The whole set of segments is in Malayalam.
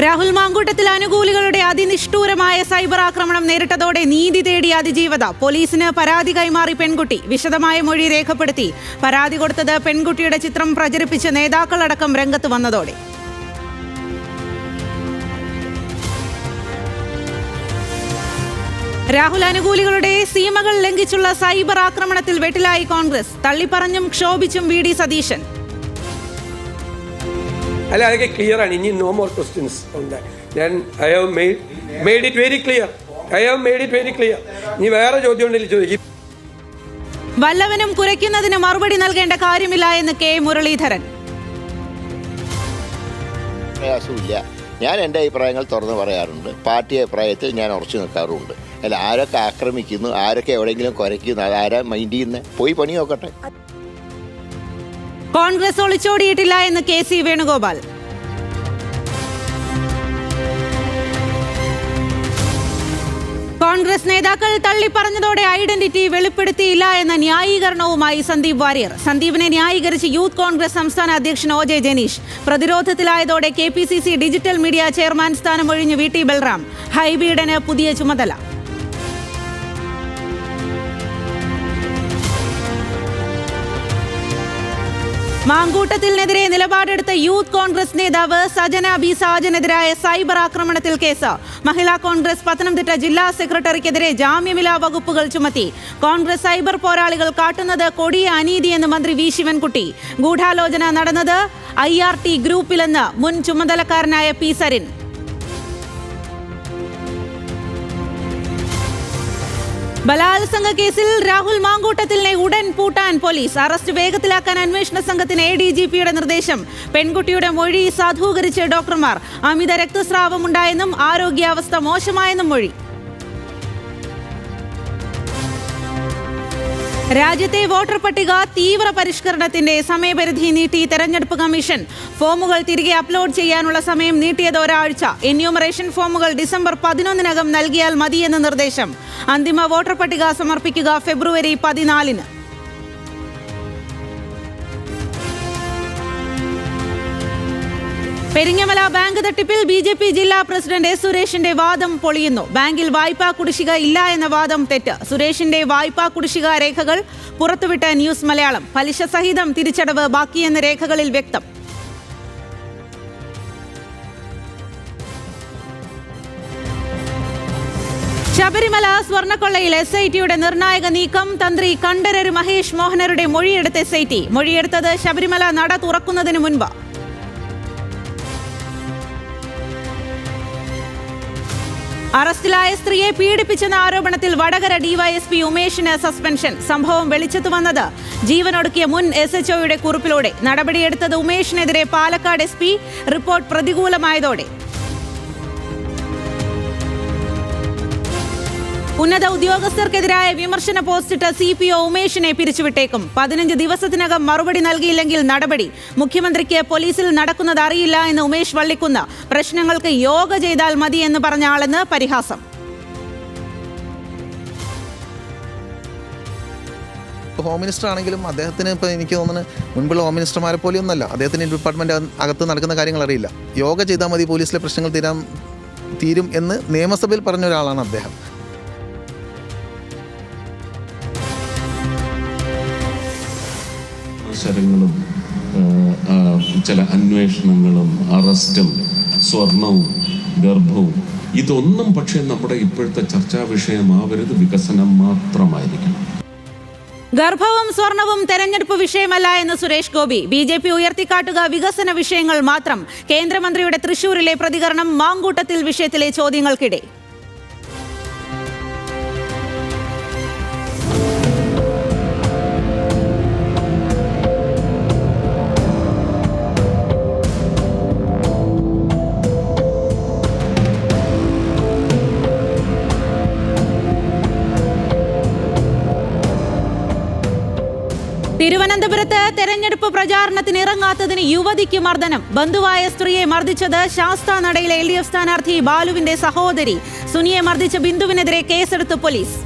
രാഹുൽ മാങ്കൂട്ടത്തിൽ അനുകൂലികളുടെ അതിനിഷ്ഠൂരമായ സൈബർ ആക്രമണം നേരിട്ടതോടെ നീതി തേടി അതിജീവത. പോലീസിന് പരാതി കൈമാറി പെൺകുട്ടി. വിശദമായ മൊഴി രേഖപ്പെടുത്തി. പരാതി കൊടുത്തത് പെൺകുട്ടിയുടെ ചിത്രം പ്രചരിപ്പിച്ച് നേതാക്കളടക്കം രംഗത്ത് വന്നതോടെ. രാഹുൽ അനുകൂലികളുടെ സീമകൾ ലംഘിച്ചുള്ള സൈബർ ആക്രമണത്തിൽ വെട്ടിലായി കോൺഗ്രസ്. തള്ളിപ്പറഞ്ഞും ക്ഷോഭിച്ചും വി.ഡി. സതീശൻ. അല്ല, അതൊക്കെ ക്ലിയർ ആണ്. ഇനി നോ മോർ ക്വസ്റ്റ്യൻസ് ഉണ്ട്. ഞാൻ I have made it very clear. ഇനി വേറെ ചോദ്യം ഉണ്ടെങ്കിൽ ചോദിക്കും. വല്ലവനും കുരയ്ക്കുന്നതിന് മറുപടി നൽകേണ്ട കാര്യമില്ല എന്ന് കെ മുരളീധരൻ. പ്രയാസമില്ല. ഞാൻ എൻ്റെ അഭിപ്രായങ്ങൾ തുറന്നു പറയാറുണ്ട്. പാർട്ടി അഭിപ്രായത്തിൽ ഞാൻ ഉറച്ചു നിൽക്കാറുമുണ്ട്. അല്ല, ആരൊക്കെ ആക്രമിക്കുന്നു, ആരൊക്കെ എവിടെയെങ്കിലും കുരയ്ക്കുന്നു, അതാരാ മൈൻഡ് ചെയ്യുന്നത്? പോയി പണി നോക്കട്ടെ. കോൺഗ്രസ് ഒളിച്ചോടിയിട്ടില്ല എന്ന് കെ.സി. വേണുഗോപാൽ. കോൺഗ്രസ് നേതാക്കൾ തള്ളിപ്പറഞ്ഞതോടെ ഐഡന്റിറ്റി വെളിപ്പെടുത്തിയില്ല എന്ന ന്യായീകരണവുമായി സന്ദീപ് വാര്യർ. സന്ദീപിനെ ന്യായീകരിച്ച് യൂത്ത് കോൺഗ്രസ് സംസ്ഥാന അധ്യക്ഷൻ ഒ.ജെ. ജനീഷ്. പ്രതിരോധത്തിലായതോടെ കെ.പി.സി.സി ഡിജിറ്റൽ മീഡിയ ചെയർമാൻ സ്ഥാനം ഒഴിഞ്ഞ് വി.ടി. ബൽറാം. ഹൈബീഡന് പുതിയ ചുമതല. മാങ്കൂട്ടത്തിനെതിരെ നിലപാടെടുത്ത യൂത്ത് കോൺഗ്രസ് നേതാവ് സജന ബി സാജനെതിരായ സൈബർ ആക്രമണത്തിൽ കേസ്. മഹിളാ കോൺഗ്രസ് പത്തനംതിട്ട ജില്ലാ സെക്രട്ടറിക്കെതിരെ ജാമ്യമില്ലാ വകുപ്പുകൾ ചുമത്തി. കോൺഗ്രസ് സൈബർ പോരാളികൾ കാട്ടുന്നത് കൊടിയ അനീതിയെന്ന് മന്ത്രി വി. ശിവൻകുട്ടി. ഗൂഢാലോചന നടന്നത് IRT ഗ്രൂപ്പിലെന്ന് മുൻ ചുമതലക്കാരനായ പി. സരിൻ. ബലാത്സംഗ കേസിൽ രാഹുൽ മാങ്കൂട്ടത്തിലിനെ ഉടൻ പൂട്ടാൻ പോലീസ്. അറസ്റ്റ് വേഗത്തിലാക്കാൻ അന്വേഷണ സംഘത്തിന് ADGPയുടെ നിർദ്ദേശം. പെൺകുട്ടിയുടെ മൊഴി സാധൂകരിച്ച് ഡോക്ടർമാർ. അമിത രക്തസ്രാവമുണ്ടായെന്നും ആരോഗ്യാവസ്ഥ മോശമായെന്നും മൊഴി. രാജ്യത്തെ വോട്ടർ പട്ടിക തീവ്ര പരിഷ്കരണത്തിന്റെ സമയപരിധി നീട്ടി തെരഞ്ഞെടുപ്പ് കമ്മീഷൻ. ഫോമുകൾ തിരികെ അപ്ലോഡ് ചെയ്യാനുള്ള സമയം നീട്ടിയത് ഒരാഴ്ച. എന്യൂമറേഷൻ ഫോമുകൾ ഡിസംബർ 11-നകം നൽകിയാൽ മതിയെന്ന് നിർദ്ദേശം. അന്തിമ വോട്ടർ പട്ടിക സമർപ്പിക്കുക ഫെബ്രുവരി 14-ന്. പെരിങ്ങമല ബാങ്ക് തട്ടിപ്പിൽ BJP ജില്ലാ പ്രസിഡന്റ് S. സുരേഷിന്റെ വാദം പൊളിയുന്നു. ബാങ്കിൽ വായ്പാ കുടിശ്ശിക ഇല്ല എന്ന വാദം തെറ്റ്. സുരേഷിന്റെ വായ്പാ കുടിശ്ശിക രേഖകൾ പുറത്തുവിട്ട ന്യൂസ് മലയാളം. പലിശ സഹിതം തിരിച്ചടവ് ബാക്കിയെന്ന് രേഖകളിൽ വ്യക്തം. ശബരിമല സ്വർണ്ണക്കൊള്ളയിൽ SITയുടെ നിർണായക നീക്കം. തന്ത്രി കണ്ഠരര് മഹേഷ് മോഹനരുടെ മൊഴിയെടുത്ത SIT. മൊഴിയെടുത്തത് ശബരിമല നട തുറക്കുന്നതിന് മുൻപ്. അറസ്റ്റിലായ സ്ത്രീയെ പീഡിപ്പിച്ചെന്ന ആരോപണത്തിൽ വടകര DYSP ഉമേഷിന് സസ്പെൻഷൻ. സംഭവം വെളിച്ചത്തു വന്നത് ജീവനൊടുക്കിയ മുൻ SHOയുടെ കുറിപ്പിലൂടെ. നടപടിയെടുത്തത് ഉമേഷിനെതിരെ പാലക്കാട് SP. റിപ്പോർട്ട് പ്രതികൂലമായതോടെ. ഉന്നത ഉദ്യോഗസ്ഥർക്കെതിരായ വിമർശന പോസ്റ്റിട്ട് CPO ഉമേഷിനെ പിരിച്ചുവിട്ടേക്കും. 15 ദിവസത്തിനകം മറുപടി നൽകിയില്ലെങ്കിൽ നടപടി. മുഖ്യമന്ത്രിക്ക് പോലീസിൽ നടക്കുന്നത് അറിയില്ല എന്ന് ഉമേഷ് വള്ളിക്കുന്ന്. പ്രശ്നങ്ങൾക്ക് യോഗ ചെയ്താൽ മതി എന്ന് പറഞ്ഞ ആളെന്ന് പരിഹാസം. ഹോം മിനിസ്റ്റർ ആണെങ്കിലും അദ്ദേഹത്തിന് ഇപ്പോൾ എനിക്ക് തോന്നുന്നത് മുൻപുള്ള ഹോം മിനിസ്റ്റർമാരെ പോലെയൊന്നുമല്ല. അദ്ദേഹത്തിന് ഡിപ്പാർട്ട്മെൻറ്റ് അകത്ത് നടക്കുന്ന കാര്യങ്ങൾ അറിയില്ല. യോഗ ചെയ്താൽ മതി, പോലീസിലെ പ്രശ്നങ്ങൾ തീരും എന്ന് നിയമസഭയിൽ പറഞ്ഞ ഒരാളാണ് അദ്ദേഹം. അവസരങ്ങളും ചില അന്വേഷണങ്ങളും അറസ്റ്റും സ്വർണവും ഗർഭവും ഇതൊന്നും പക്ഷേ നമ്മുടെ ഇപ്പോഴത്തെ ചർച്ചാ വിഷയമാവരുത്. വികസനം മാത്രമായിരിക്കണം. ഗർഭവും സ്വർണവും തെരഞ്ഞെടുപ്പ് വിഷയമല്ല എന്ന് സുരേഷ് ഗോപി. BJP ഉയർത്തിക്കാട്ടുക വികസന വിഷയങ്ങൾ മാത്രം. കേന്ദ്രമന്ത്രിയുടെ തൃശൂരിലെ പ്രതികരണം മാങ്കൂട്ടത്തിൽ വിഷയത്തിലെ ചോദ്യങ്ങൾക്കിടെ. തിരുവനന്തപുരത്ത് തെരഞ്ഞെടുപ്പ് പ്രചാരണത്തിന് ഇറങ്ങാത്തതിന് യുവതിക്ക് മർദ്ദനം. ബന്ധുവായ സ്ത്രീയെ മർദ്ദിച്ചത് ശാസ്താനടയിലെ LDF സ്ഥാനാർത്ഥി ബാലുവിന്റെ സഹോദരി. സുനിയെ മർദ്ദിച്ച ബിന്ദുവിനെതിരെ കേസെടുത്ത് പോലീസ്.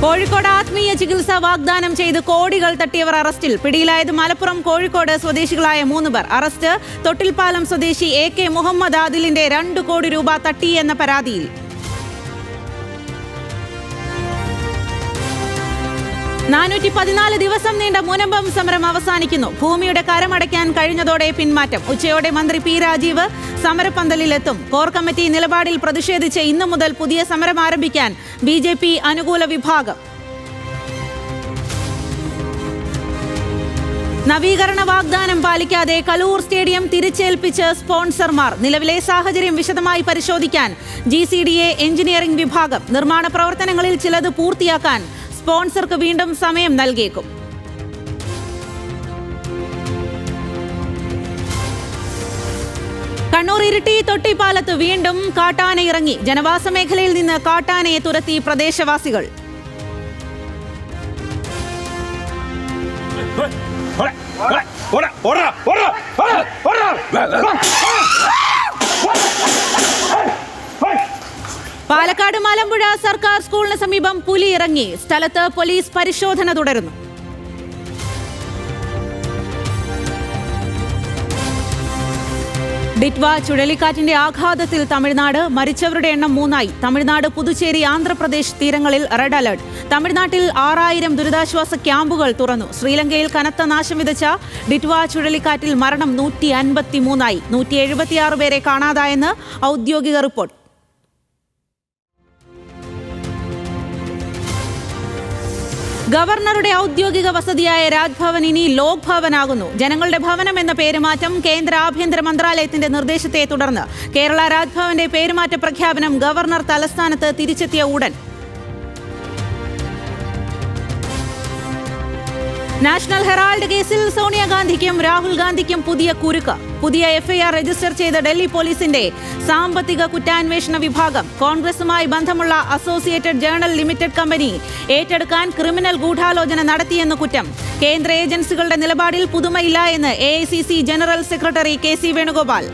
കോഴിക്കോട് ആത്മീയ ചികിത്സ വാഗ്ദാനം ചെയ്ത് കോടികൾ തട്ടിയവർ അറസ്റ്റിൽ. പിടിയിലായത് മലപ്പുറം, കോഴിക്കോട് സ്വദേശികളായ 3 പേർ. അറസ്റ്റ് തൊട്ടിൽപ്പാലം സ്വദേശി AK മുഹമ്മദ് ആദിലിന്റെ 2 കോടി രൂപ തട്ടി എന്ന പരാതിയിൽ. ദിവസം നീണ്ട മുനമ്പം സമരം അവസാനിക്കുന്നു. ഭൂമിയുടെ കരമടയ്ക്കാൻ കഴിഞ്ഞതോടെ പിന്മാറ്റം. ഉച്ചയോടെ മന്ത്രി P രാജീവ് സമരപ്പന്തലിലെത്തും. കോർ കമ്മിറ്റി നിലപാടിൽ പ്രതിഷേധിച്ച് ഇന്നു മുതൽ പുതിയ സമരം ആരംഭിക്കാൻ BJP അനുകൂല വിഭാഗം. നവീകരണ വാഗ്ദാനം പാലിക്കാതെ കലൂർ സ്റ്റേഡിയം തിരിച്ചേൽപ്പിച്ച് സ്പോൺസർമാർ. നിലവിലെ സാഹചര്യം വിശദമായി പരിശോധിക്കാൻ GCDA എഞ്ചിനീയറിംഗ് വിഭാഗം. നിർമ്മാണ പ്രവർത്തനങ്ങളിൽ ചിലത് പൂർത്തിയാക്കാൻ സ്പോൺസർക്ക് വീണ്ടും സമയം നൽകിയേക്കും. കണ്ണൂർ ഇരിട്ടി തൊട്ടിപ്പാലത്ത് വീണ്ടും കാട്ടാന ഇറങ്ങി. ജനവാസ മേഖലയിൽ നിന്ന് കാട്ടാനയെ തുരത്തി പ്രദേശവാസികൾ. പാലക്കാട് മലമ്പുഴ സർക്കാർ സ്കൂളിന് സമീപം പുലി ഇറങ്ങി. സ്ഥലത്ത് പോലീസ് പരിശോധന തുടരുന്നു. ഡിറ്റ്വ ചുഴലിക്കാറ്റിന്റെ ആഘാതത്തിൽ തമിഴ്നാട്. മരിച്ചവരുടെ എണ്ണം 3 ആയി. തമിഴ്നാട്, പുതുച്ചേരി, ആന്ധ്രാപ്രദേശ് തീരങ്ങളിൽ റെഡ് അലർട്ട്. തമിഴ്നാട്ടിൽ 6000 ദുരിതാശ്വാസ ക്യാമ്പുകൾ തുറന്നു. ശ്രീലങ്കയിൽ കനത്ത നാശം വിതച്ച ഡിറ്റ്വ ചുഴലിക്കാറ്റിൽ മരണം 153 ആയി. 176 പേരെ കാണാതായെന്ന് ഔദ്യോഗിക റിപ്പോർട്ട്. ഗവർണറുടെ ഔദ്യോഗിക വസതിയായ രാജ്ഭവൻ ഇനി ലോക് ഭവൻ ആകുന്നു. ജനങ്ങളുടെ ഭവനം എന്ന പേരുമാറ്റം കേന്ദ്ര ആഭ്യന്തര മന്ത്രാലയത്തിന്റെ നിർദ്ദേശത്തെ തുടർന്ന് കേരള രാജ്ഭവന്റെ പേരുമാറ്റ പ്രഖ്യാപനം ഗവർണർ തലസ്ഥാനത്ത് തിരിച്ചെത്തിയ ഉടൻ. നാഷണൽ ഹെറാൾഡ് കേസിൽ സോണിയാഗാന്ധിക്കും രാഹുൽ ഗാന്ധിക്കും പുതിയ കുരുക്ക്. പുതിയ FIR രജിസ്റ്റർ ചെയ്ത ഡൽഹി പോലീസിന്റെ സാമ്പത്തിക കുറ്റാന്വേഷണ വിഭാഗം. കോൺഗ്രസുമായി ബന്ധമുള്ള അസോസിയേറ്റഡ് ജേർണൽ ലിമിറ്റഡ് കമ്പനി ഏറ്റെടുക്കാൻ ക്രിമിനൽ ഗൂഢാലോചന നടത്തിയെന്ന് കുറ്റം. കേന്ദ്ര ഏജൻസികളുടെ നിലപാടിൽ പുതുമയില്ല എന്ന് AICC general secretary KC Venugopal.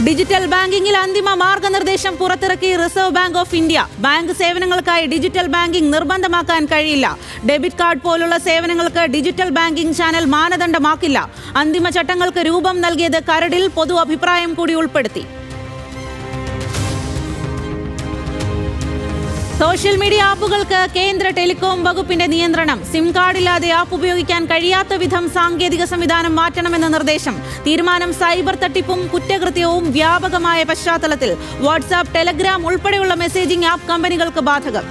Digital ബാങ്കിംഗിൽ അന്തിമ മാർഗനിർദ്ദേശം പുറത്തിറക്കി reserve bank of India. Bank സേവനങ്ങൾക്കായി ഡിജിറ്റൽ ബാങ്കിംഗ് നിർബന്ധമാക്കാൻ കഴിയില്ല. ഡെബിറ്റ് കാർഡ് പോലുള്ള സേവനങ്ങൾക്ക് ഡിജിറ്റൽ ബാങ്കിംഗ് ചാനൽ മാനദണ്ഡമാക്കില്ല. അന്തിമ ചട്ടങ്ങൾക്ക് രൂപം നൽകിയത് കരടിൽ പൊതു അഭിപ്രായം കൂടി ഉൾപ്പെടുത്തി. സോഷ്യൽ മീഡിയ ആപ്പുകൾക്ക് കേന്ദ്ര ടെലികോം വകുപ്പിന്റെ നിയന്ത്രണം. സിം കാർഡില്ലാതെ ആപ്പ് ഉപയോഗിക്കാൻ കഴിയാത്ത വിധം സാങ്കേതിക സംവിധാനം മാറ്റണമെന്ന നിർദ്ദേശം. തീരുമാനം സൈബർ തട്ടിപ്പും കുറ്റകൃത്യവും വ്യാപകമായ പശ്ചാത്തലത്തിൽ വാട്സാപ്പ്, ടെലഗ്രാം ഉൾപ്പെടെയുള്ള മെസ്സേജിംഗ് ആപ്പ് കമ്പനികൾക്ക് ബാധകം.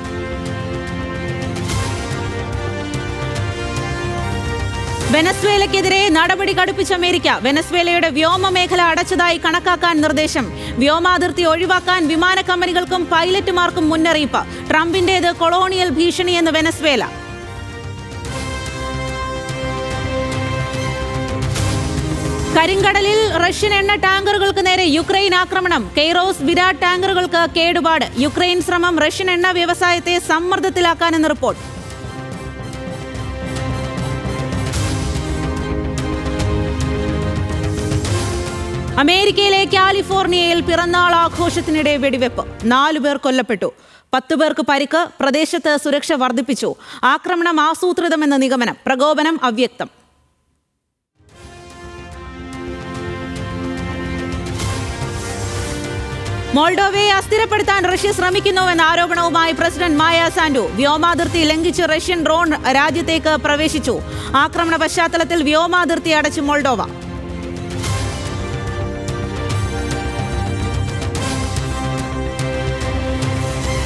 വെനസ്വേലയ്ക്കെതിരെ നടപടി കടുപ്പിച്ച അമേരിക്ക. വെനസ്വേലയുടെ വ്യോമ മേഖല അടച്ചതായി കണക്കാക്കാൻ നിർദ്ദേശം. വ്യോമാതിർത്തി ഒഴിവാക്കാൻ വിമാന കമ്പനികൾക്കും പൈലറ്റുമാർക്കും മുന്നറിയിപ്പ്. ട്രംപിന്റേത് കൊളോണിയൽ ഭീഷണിയെന്ന് വെനസ്വേല. കരിങ്കടലിൽ റഷ്യൻ എണ്ണ ടാങ്കറുകൾക്ക് നേരെ യുക്രൈൻ ആക്രമണം. കെയ്റോസ്, വിരാട് ടാങ്കറുകൾക്ക് കേടുപാട്. യുക്രൈൻ ശ്രമം റഷ്യൻ എണ്ണ വ്യവസായത്തെ സമ്മർദ്ദത്തിലാക്കാനെന്ന് റിപ്പോർട്ട്. അമേരിക്കയിലെ കാലിഫോർണിയയിൽ പിറന്നാൾ ആഘോഷത്തിനിടെ വെടിവെപ്പ്. 4 പേർ കൊല്ലപ്പെട്ടു, 10 പേർക്ക് പരിക്ക്. പ്രദേശത്ത് സുരക്ഷ വർദ്ധിപ്പിച്ചു. ആക്രമണം ആസൂത്രിതമെന്ന നിഗമനം. പ്രകോപനം അവ്യക്തം. മോൾഡോവയെ അസ്ഥിരപ്പെടുത്താൻ റഷ്യ ശ്രമിക്കുന്നുവെന്ന ആരോപണവുമായി പ്രസിഡന്റ് മായ സാൻഡു. വ്യോമാതിർത്തി ലംഘിച്ച് റഷ്യൻ ഡ്രോൺ രാജ്യത്തേക്ക് പ്രവേശിച്ചു. ആക്രമണ പശ്ചാത്തലത്തിൽ വ്യോമാതിർത്തി അടച്ച് മോൾഡോവ.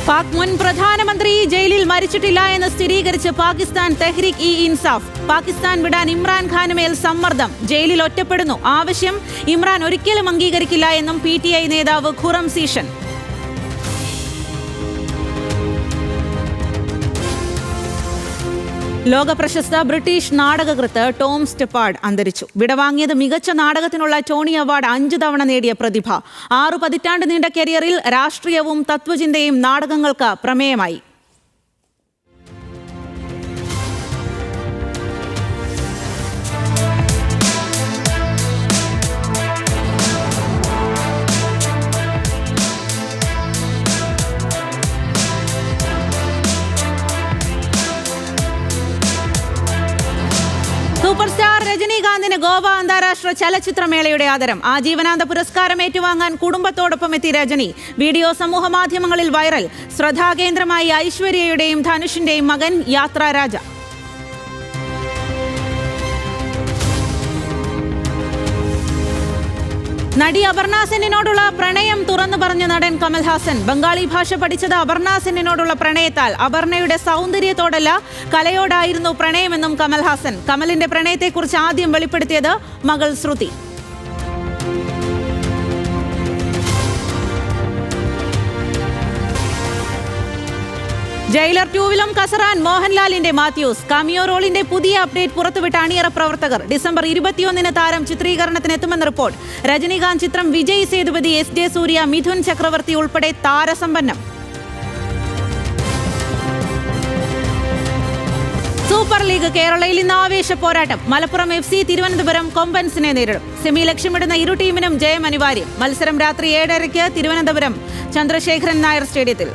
പാക് മുൻ പ്രധാനമന്ത്രി ജയിലിൽ മരിച്ചിട്ടില്ല എന്ന് സ്ഥിരീകരിച്ച് പാകിസ്ഥാൻ തെഹ്രീക്ക് ഇൻസാഫ്. പാകിസ്ഥാൻ വിടാൻ ഇമ്രാൻഖാനുമേൽ സമ്മർദ്ദം. ജയിലിൽ ഒറ്റപ്പെടുന്നു. ആവശ്യം ഇമ്രാൻ ഒരിക്കലും അംഗീകരിക്കില്ല എന്നും PTI നേതാവ് ഖുറം സീഷൻ. ലോകപ്രശസ്ത ബ്രിട്ടീഷ് നാടകകൃത്ത് ടോം സ്റ്റെപ്പാർഡ് അന്തരിച്ചു. വിടവാങ്ങിയത് മികച്ച നാടകത്തിനുള്ള ടോണി അവാർഡ് 5 തവണ നേടിയ പ്രതിഭ. 6 പതിറ്റാണ്ട് നീണ്ട കരിയറിൽ രാഷ്ട്രീയവും തത്വചിന്തയും നാടകങ്ങൾക്ക് പ്രമേയമായി. രജനീകാന്തിന് ഗോവ അന്താരാഷ്ട്ര ചലച്ചിത്രമേളയുടെ ആദരം. ആജീവനാന്ത പുരസ്കാരം ഏറ്റുവാങ്ങാൻ കുടുംബത്തോടൊപ്പം എത്തി രജനി. വീഡിയോ സമൂഹ മാധ്യമങ്ങളിൽ വൈറൽ. ശ്രദ്ധാകേന്ദ്രമായി ഐശ്വര്യയുടെയും ധനുഷിന്റെയും മകൻ യാത്ര രാജ. നടി അപർണ സെന്നിനോടുള്ള പ്രണയം തുറന്നു പറഞ്ഞ നടൻ കമൽഹാസൻ. ബംഗാളി ഭാഷ പഠിച്ചത് അപർണ സെന്നിനോടുള്ള പ്രണയത്താൽ. അപർണയുടെ സൗന്ദര്യത്തോടല്ല, കലയോടായിരുന്നു പ്രണയമെന്നും കമൽഹാസൻ. കമലിന്റെ പ്രണയത്തെക്കുറിച്ച് ആദ്യം വെളിപ്പെടുത്തിയത് മകൾ ശ്രുതി. ജയിലർ 2-ലും കസറാൻ മോഹൻലാലിന്റെ മാത്യൂസ്. കാമിയോ റോളിന്റെ പുതിയ അപ്ഡേറ്റ് പുറത്തുവിട്ട അണിയറ പ്രവർത്തകർ. ഡിസംബർ 21-ന് താരം ചിത്രീകരണത്തിനെത്തുമെന്ന് റിപ്പോർട്ട്. രജനീകാന്ത് ചിത്രം വിജയ് സേതുപതി, SJ സൂര്യ, മിഥുൻ ചക്രവർത്തി ഉൾപ്പെടെ താരസമ്പന്നം. സൂപ്പർ ലീഗ് കേരളയിൽ ഇന്ന് ആവേശ പോരാട്ടം. മലപ്പുറം FC തിരുവനന്തപുരം കൊമ്പൻസിനെ നേരിടും. സെമി ലക്ഷ്യമിടുന്ന ഇരു ടീമിനും ജയം അനിവാര്യം. മത്സരം രാത്രി 7:30 തിരുവനന്തപുരം ചന്ദ്രശേഖരൻ നായർ സ്റ്റേഡിയത്തിൽ.